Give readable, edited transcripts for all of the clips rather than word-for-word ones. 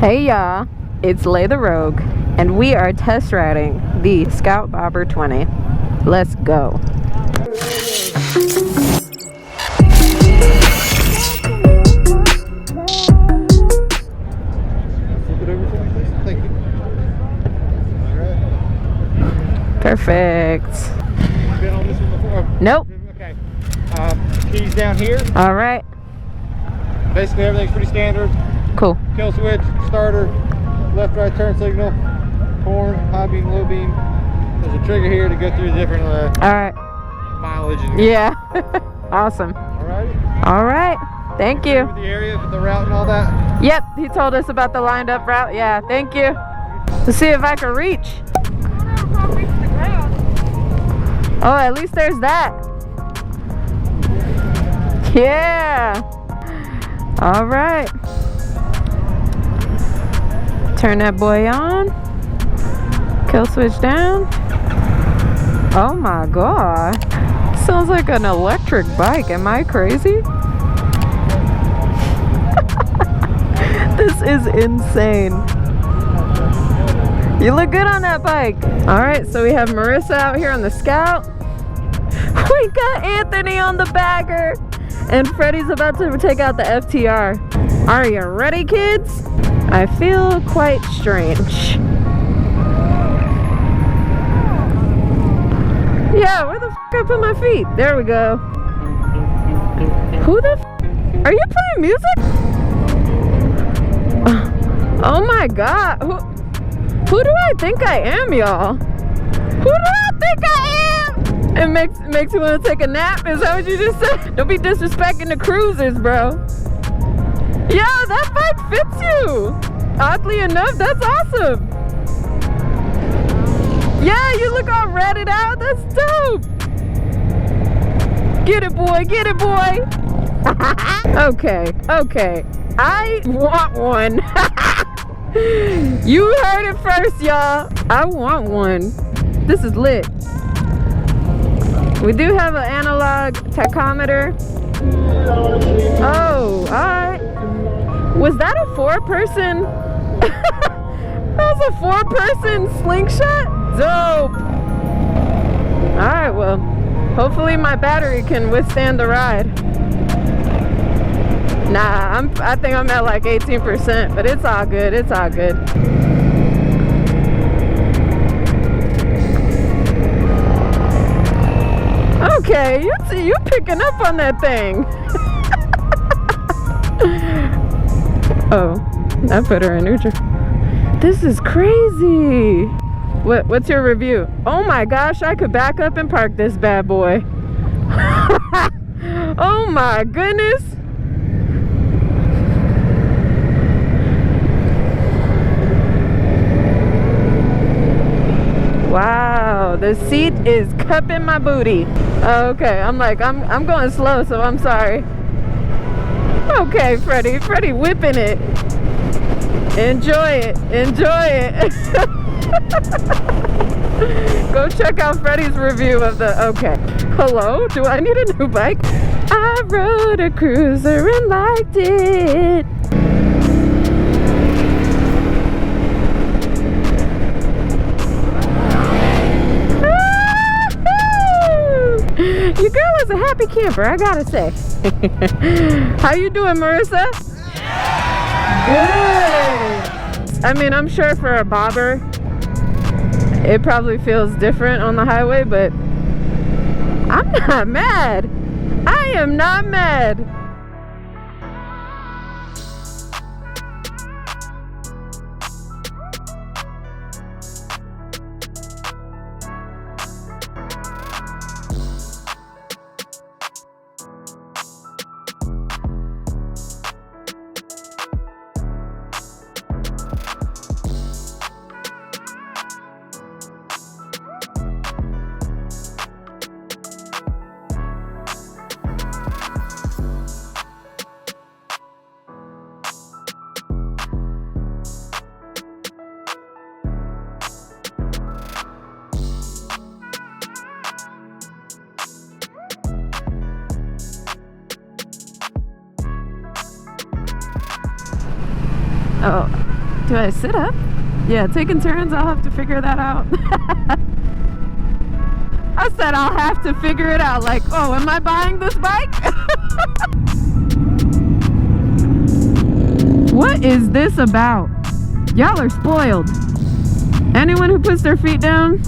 Hey y'all, it's Lay the Rogue, and we are test riding the Scout Bobber 20. Let's go. Thank you. Perfect. Been on this one before? Nope. Okay. Keys down here. All right. Basically everything's pretty standard. Cool. Kill switch, starter, left right turn signal, horn, high beam, low beam. There's a trigger here to go through the different All right. mileage. And Yeah. Awesome. Alright. All right. Thank you. With the area, with the route and all that. Yep, he told us about the lined up route. Yeah, thank you. Let's see if I can reach. Oh, at least there's that. Yeah. All right. Turn that boy on. Kill switch down. Oh my God. Sounds like an electric bike. Am I crazy? This is insane. You look good on that bike. All right, so we have Marissa out here on the Scout. We got Anthony on the bagger. And Freddie's about to take out the FTR. Are you ready, kids? I feel quite strange. Yeah, where the f I put my feet? There we go. Who the f are you playing music? Oh my God. Who do I think I am, y'all? Who do I think I am? It makes you want to take a nap? Is that what you just said? Don't be disrespecting the cruisers, bro. Yeah, that bike fits you. Oddly enough, that's awesome. Yeah, you look all ratted out. That's dope. Get it, boy. Get it, boy. Okay. I want one. You heard it first, y'all. I want one. This is lit. We do have an analog tachometer. Oh, alright. Was that a 4-person? That was a 4-person slingshot? Dope. Alright, well, hopefully my battery can withstand the ride. Nah, I think I'm at like 18%, but it's all good. It's all good. Okay, you picking up on that thing. Oh, I put her in neutral. This is crazy. What's your review? Oh my gosh, I could back up and park this bad boy. Oh my goodness. Wow, the seat is cupping my booty. Okay, I'm going slow, so I'm sorry. Okay, Freddie whipping it. Enjoy it. Go check out Freddie's review of the, okay. Hello, do I need a new bike? I rode a cruiser and liked it. Your girl is a happy camper, I gotta say. How you doing, Marissa? Good. I mean, I'm sure for a bobber, it probably feels different on the highway, but I'm not mad. I am not mad. Oh, Do I sit up? Yeah, taking turns, I'll have to figure that out. I said I'll have to figure it out. Like, oh, am I buying this bike? What is this about? Y'all are spoiled. Anyone who puts their feet down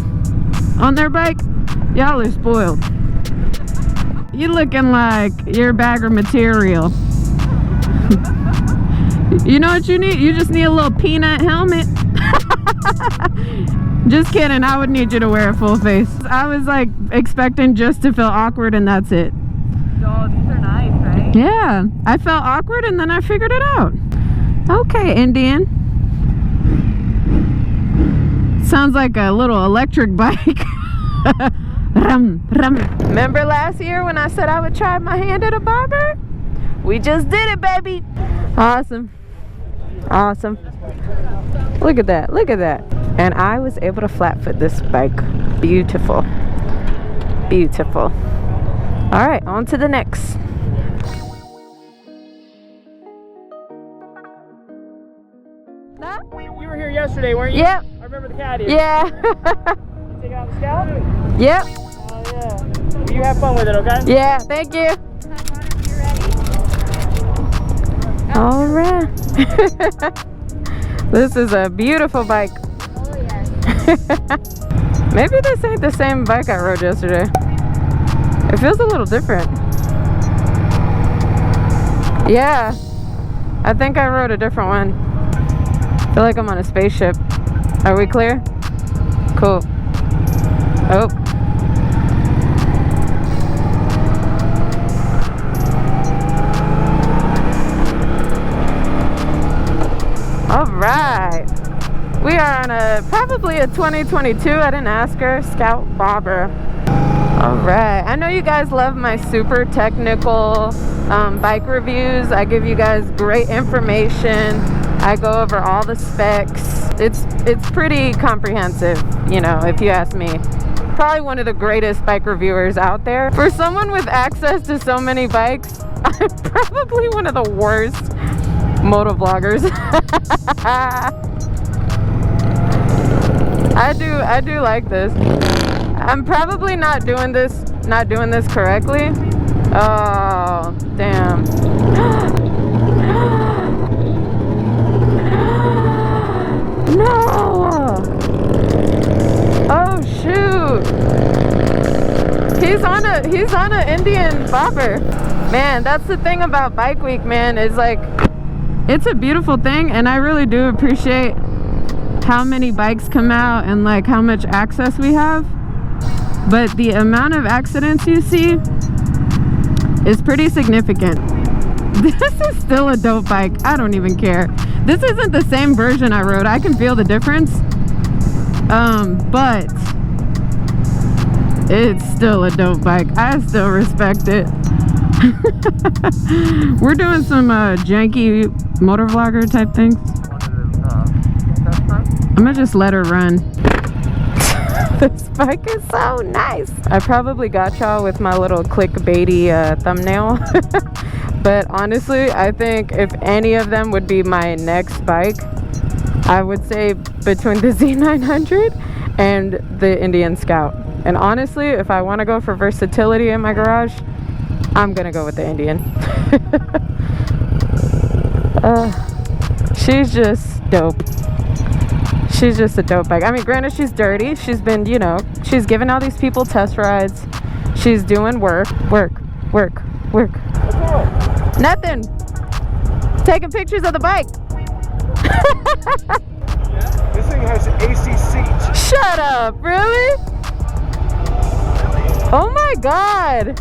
on their bike, y'all are spoiled. You looking like you're a bag of material. You know what you need? You just need a little peanut helmet. Just kidding, I would need you to wear a full face. I was like expecting just to feel awkward and that's it. Oh, these are nice, right? Yeah, I felt awkward and then I figured it out. Okay, Indian. Sounds like a little electric bike. Rum, rum. Remember last year when I said I would try my hand at a bobber? We just did it, baby. Awesome. Awesome. Look at that, look at that. And I was able to flat foot this bike. Beautiful. Beautiful. All right, on to the next. You were here yesterday, weren't you? Yep. I remember the caddy. Yeah. You take it out the Scout? Yep. Oh, yeah. Well, you have fun with it, okay? Yeah, thank you. All right. This is a beautiful bike. Oh, yes. Maybe this ain't the same bike I rode yesterday. It feels a little different. Yeah, I think I rode a different one. I feel like I'm on a spaceship. Are we clear? Cool. Oh. All right. We are on probably a 2022, I didn't ask her, Scout Bobber. All right. I know you guys love my super technical bike reviews. I give you guys great information. I go over all the specs. It's pretty comprehensive, you know, if you ask me. Probably one of the greatest bike reviewers out there. For someone with access to so many bikes, I'm probably one of the worst motovloggers. I do like this. I'm probably not doing this correctly. Oh, damn. No! Oh shoot! He's on a Indian bobber. Man, that's the thing about Bike Week, man, is like, it's a beautiful thing, and I really do appreciate how many bikes come out and like how much access we have. But the amount of accidents you see is pretty significant. This is still a dope bike. I don't even care. This isn't the same version I rode. I can feel the difference. But it's still a dope bike. I still respect it. We're doing some janky motor vlogger type things. I'm gonna just let her run. This bike is so nice. I probably got y'all with my little clickbaity thumbnail. But honestly, I think if any of them would be my next bike, I would say between the Z900 and the Indian Scout. And honestly, if I want to go for versatility in my garage, I'm gonna go with the Indian. She's just dope. She's just a dope bike. I mean, granted, she's dirty. She's been, you know, she's given all these people test rides. She's doing work. Nothing. Taking pictures of the bike. This thing has AC seats. Shut up, really? Oh my God.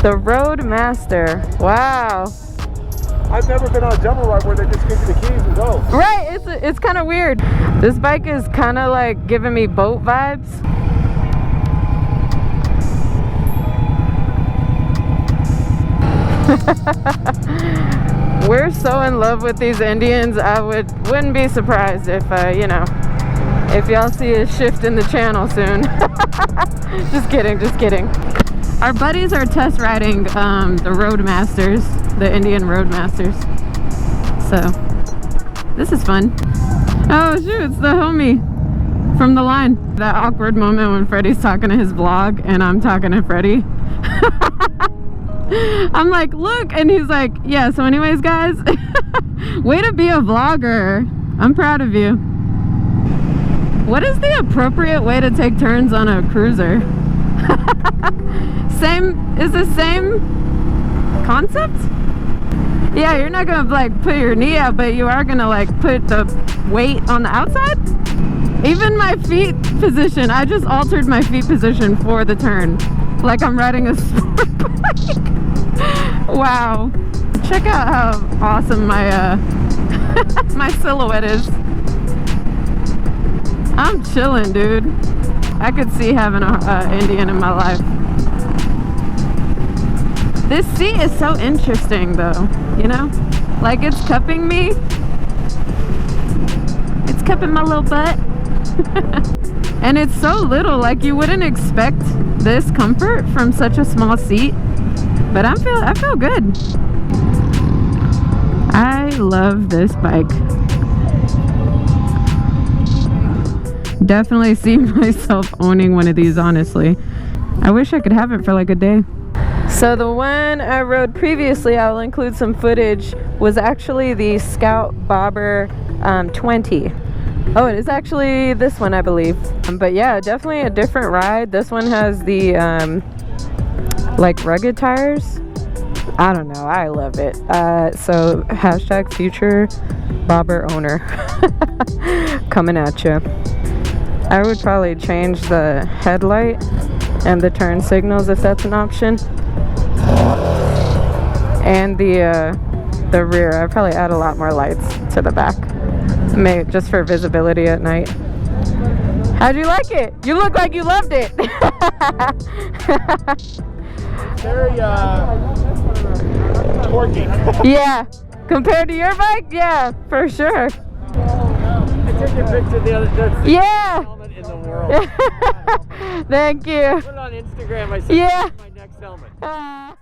The Roadmaster. Wow. I've never been on a jumper ride where they just give you the keys and go. Right, it's kind of weird. This bike is kind of like giving me boat vibes. We're so in love with these Indians. I wouldn't be surprised if you know, if y'all see a shift in the channel soon. Just kidding. Our buddies are test riding the Roadmasters, the Indian Roadmasters. So This is fun. Oh shoot, it's the homie from the line. That awkward moment when Freddie's talking to his vlog and I'm talking to Freddie. I'm like, look, and he's like, yeah, so anyways guys, way to be a vlogger. I'm proud of you. What is the appropriate way to take turns on a cruiser? Is the same concept? Yeah, you're not gonna like put your knee out, but you are gonna like put the weight on the outside. Even my feet position, I just altered my feet position for the turn, like I'm riding a sport bike. Wow, check out how awesome my my silhouette is. I'm chilling, dude. I could see having a Indian in my life. This seat is so interesting though, you know? Like it's cupping me. It's cupping my little butt. And it's so little, like you wouldn't expect this comfort from such a small seat. But I feel good. I love this bike. Definitely see myself owning one of these, honestly. I wish I could have it for like a day. So the one I rode previously, I'll include some footage, was actually the Scout Bobber 20. Oh, it is actually this one, I believe. But yeah, definitely a different ride. This one has the like rugged tires. I don't know, I love it. So hashtag future bobber owner coming at you. I would probably change the headlight and the turn signals if that's an option. And the rear, I'd probably add a lot more lights to the back. Just for visibility at night. How'd you like it? You look like you loved it. Very torquey. Yeah, compared to your bike, yeah, for sure. I took a picture the other day. Yeah. Helmet in the world. Thank you. Put it on Instagram. I said, yeah. my next helmet.